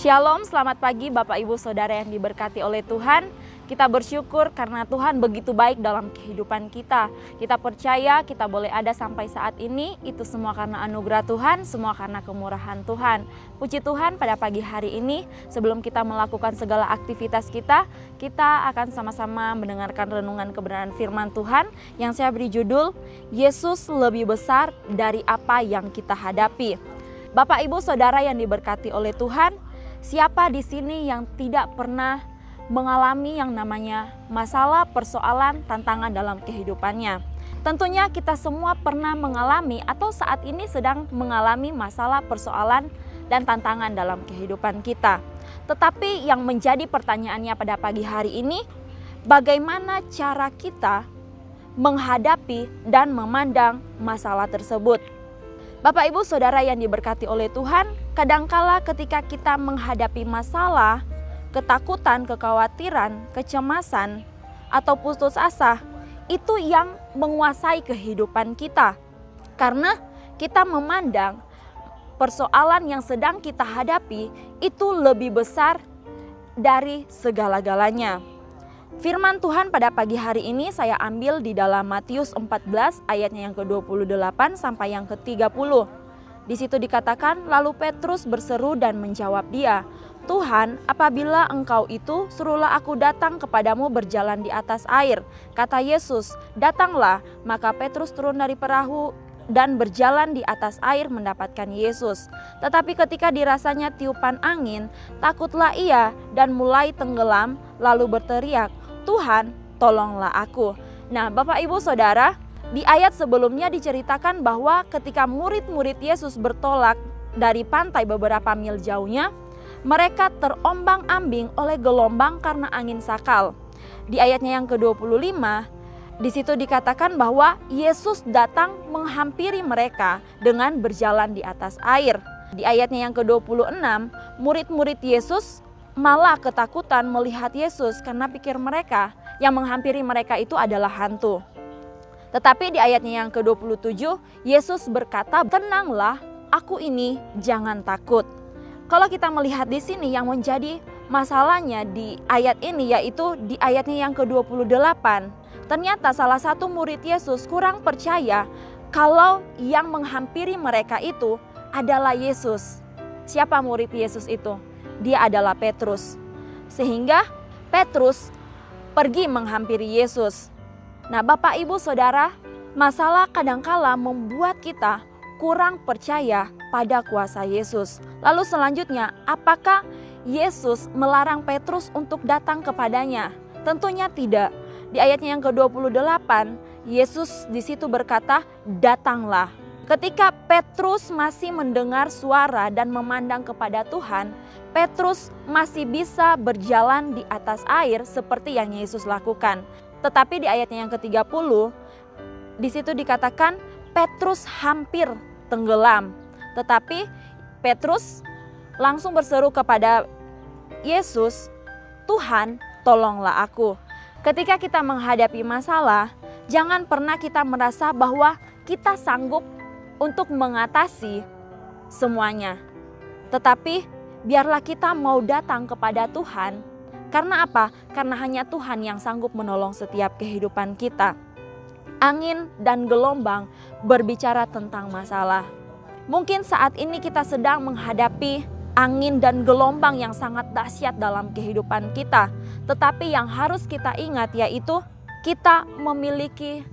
Shalom, selamat pagi Bapak Ibu Saudara yang diberkati oleh Tuhan. Kita bersyukur karena Tuhan begitu baik dalam kehidupan kita. Kita percaya kita boleh ada sampai saat ini, itu semua karena anugerah Tuhan, semua karena kemurahan Tuhan. Puji Tuhan, pada pagi hari ini sebelum kita melakukan segala aktivitas kita akan sama-sama mendengarkan renungan kebenaran firman Tuhan yang saya beri judul, Yesus lebih besar dari apa yang kita hadapi. Bapak Ibu Saudara yang diberkati oleh Tuhan, siapa di sini yang tidak pernah mengalami yang namanya masalah, persoalan, tantangan dalam kehidupannya? Tentunya kita semua pernah mengalami atau saat ini sedang mengalami masalah, persoalan, dan tantangan dalam kehidupan kita. Tetapi yang menjadi pertanyaannya pada pagi hari ini, bagaimana cara kita menghadapi dan memandang masalah tersebut? Bapak Ibu Saudara yang diberkati oleh Tuhan, kadangkala ketika kita menghadapi masalah, ketakutan, kekhawatiran, kecemasan, atau putus asa, itu yang menguasai kehidupan kita. Karena kita memandang persoalan yang sedang kita hadapi itu lebih besar dari segala-galanya. Firman Tuhan pada pagi hari ini saya ambil di dalam Matius 14 ayatnya yang ke-28 sampai yang ke-30. Di situ dikatakan, lalu Petrus berseru dan menjawab dia, Tuhan, apabila engkau itu, suruhlah aku datang kepadamu berjalan di atas air. Kata Yesus, datanglah. Maka Petrus turun dari perahu dan berjalan di atas air mendapatkan Yesus. Tetapi ketika dirasanya tiupan angin, takutlah ia dan mulai tenggelam, lalu berteriak, Tuhan, tolonglah aku. Nah, Bapak Ibu Saudara, di ayat sebelumnya diceritakan bahwa ketika murid-murid Yesus bertolak dari pantai beberapa mil jauhnya, mereka terombang-ambing oleh gelombang karena angin sakal. Di ayatnya yang ke-25, di situ dikatakan bahwa Yesus datang menghampiri mereka dengan berjalan di atas air. Di ayatnya yang ke-26, murid-murid Yesus malah ketakutan melihat Yesus karena pikir mereka yang menghampiri mereka itu adalah hantu. Tetapi di ayatnya yang ke-27, Yesus berkata, tenanglah, aku ini, jangan takut. Kalau kita melihat di sini yang menjadi masalahnya di ayat ini, yaitu di ayatnya yang ke-28. Ternyata salah satu murid Yesus kurang percaya kalau yang menghampiri mereka itu adalah Yesus. Siapa murid Yesus itu? Dia adalah Petrus. Sehingga Petrus pergi menghampiri Yesus. Nah, Bapak Ibu Saudara, masalah kadangkala membuat kita kurang percaya pada kuasa Yesus. Lalu selanjutnya, apakah Yesus melarang Petrus untuk datang kepadanya? Tentunya tidak. Di ayatnya yang ke-28, Yesus di situ berkata, datanglah. Ketika Petrus masih mendengar suara dan memandang kepada Tuhan, Petrus masih bisa berjalan di atas air seperti yang Yesus lakukan. Tetapi di ayatnya yang ke-30, di situ dikatakan Petrus hampir tenggelam. Tetapi Petrus langsung berseru kepada Yesus, Tuhan, tolonglah aku. Ketika kita menghadapi masalah, jangan pernah kita merasa bahwa kita sanggup untuk mengatasi semuanya. Tetapi biarlah kita mau datang kepada Tuhan. Karena apa? Karena hanya Tuhan yang sanggup menolong setiap kehidupan kita. Angin dan gelombang berbicara tentang masalah. Mungkin saat ini kita sedang menghadapi angin dan gelombang yang sangat dahsyat dalam kehidupan kita. Tetapi yang harus kita ingat yaitu kita memiliki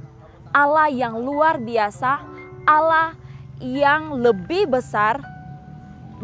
Allah yang luar biasa, Allah yang lebih besar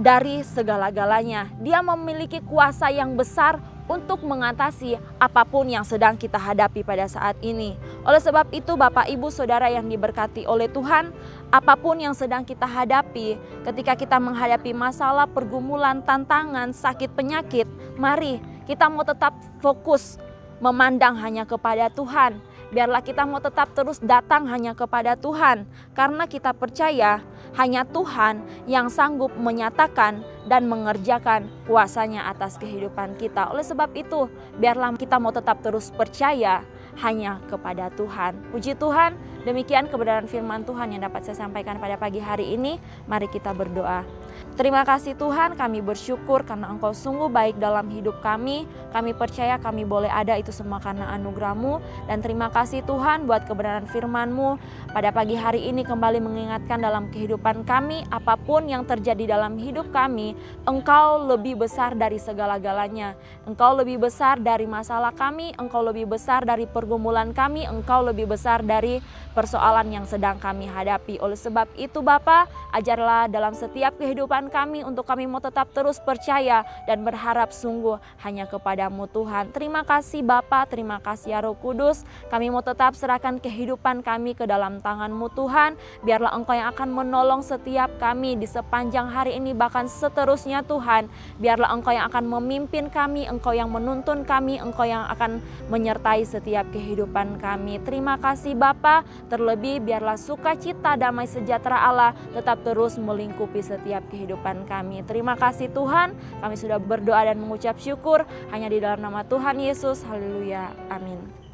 dari segala-galanya. Dia memiliki kuasa yang besar untuk mengatasi apapun yang sedang kita hadapi pada saat ini. Oleh sebab itu Bapak Ibu Saudara yang diberkati oleh Tuhan, apapun yang sedang kita hadapi, ketika kita menghadapi masalah, pergumulan, tantangan, sakit, penyakit, mari kita mau tetap fokus memandang hanya kepada Tuhan. Biarlah kita mau tetap terus datang hanya kepada Tuhan, karena kita percaya hanya Tuhan yang sanggup menyatakan dan mengerjakan kuasanya atas kehidupan kita. Oleh sebab itu, biarlah kita mau tetap terus percaya hanya kepada Tuhan. Puji Tuhan, demikian kebenaran firman Tuhan yang dapat saya sampaikan pada pagi hari ini. Mari kita berdoa. Terima kasih Tuhan, kami bersyukur karena Engkau sungguh baik dalam hidup kami. Kami percaya kami boleh ada itu semua karena anugerah-Mu. Dan terima kasih Tuhan buat kebenaran firman-Mu pada pagi hari ini kembali mengingatkan dalam kehidupan kami, apapun yang terjadi dalam hidup kami, Engkau lebih besar dari segala-galanya. Engkau lebih besar dari masalah kami, Engkau lebih besar dari pergumulan kami, Engkau lebih besar dari persoalan yang sedang kami hadapi. Oleh sebab itu Bapa, ajarlah dalam setiap kehidupan kami untuk kami mau tetap terus percaya dan berharap sungguh hanya kepada-Mu Tuhan. Terima kasih Bapa, terima kasih ya Roh Kudus. Kami mau tetap serahkan kehidupan kami ke dalam tangan-Mu Tuhan. Biarlah Engkau yang akan menolong setiap kami di sepanjang hari ini bahkan seterusnya Tuhan. Biarlah Engkau yang akan memimpin kami, Engkau yang menuntun kami, Engkau yang akan menyertai setiap kehidupan kami. Terima kasih Bapa. Terlebih biarlah sukacita, damai sejahtera Allah tetap terus melingkupi setiap kehidupan kami. Terima kasih Tuhan, kami sudah berdoa dan mengucap syukur hanya di dalam nama Tuhan Yesus. Haleluya, amin.